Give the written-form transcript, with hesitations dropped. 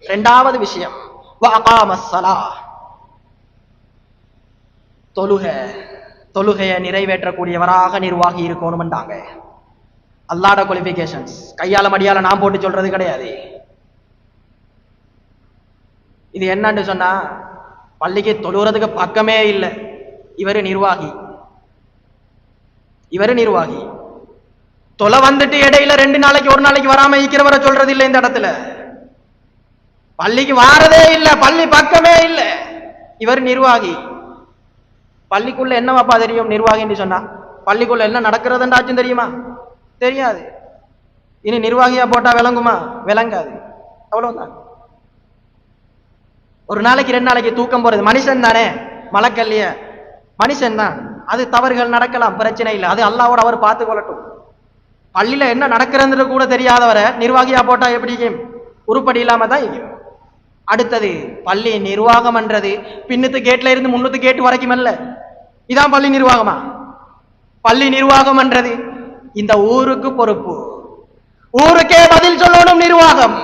இரண்டாவது விஷயம் தொழுகையை நிறைவேற்றக்கூடியவராக நிர்வாகி இருக்கணும்ன்றாங்க. அல்லாஹ்வுடைய குவாலிஃபிகேஷன்ஸ் கையால மடியால நான் போட்டு சொல்றது கிடையாது. இது என்னன்னு சொன்னா, பள்ளிக்கு தொழுகிறதுக்கு பக்கமே இல்லை, இவரு நிர்வாகி தொலை வந்துட்டு இடையில 2 நாளைக்கு 1 நாளைக்கு வராம இருக்கிறவரை சொல்றது இல்லை. இந்த இடத்துல பள்ளிக்கு வாரதே இல்லை, பள்ளி பக்கமே இல்லை, இவர் நிர்வாகி. பள்ளிக்குள்ள என்னவாப்பா தெரியும் நிர்வாகின்னு சொன்னா? பள்ளிக்குள்ள என்ன நடக்கிறதுன்றாச்சும் தெரியுமா? தெரியாது. இனி நிர்வாகியா போட்டா விளங்குமா? விளங்காது. அவ்வளவுதான். ஒரு நாளைக்கு 2 நாளைக்கு தூக்கம் போறது மனுஷன் தானே, மலக்கல்லிய மனுஷன் தான். அது தவறுகள் நடக்கலாம், பிரச்சனை இல்லை, அது அல்லாஹ்வோட அவர் பார்த்து கொள்ளட்டும். பள்ளியில என்ன நடக்கிறது கூட தெரியாதவரை நிர்வாகியா போட்டா எப்படி உருப்படி இல்லாம தான் இருக்கும். அடுத்தது பள்ளி நிர்வாகம் என்றது பின்னுத்து கேட்ல இருந்து முன்னுத்து கேட்டு வரைக்கும் அல்ல. இதான் பள்ளி நிர்வாகமா? பள்ளி நிர்வாகம் என்றது இந்த ஊருக்கு பொறுப்பு, ஊருக்கே பதில் சொல்லணும் நிர்வாகம்.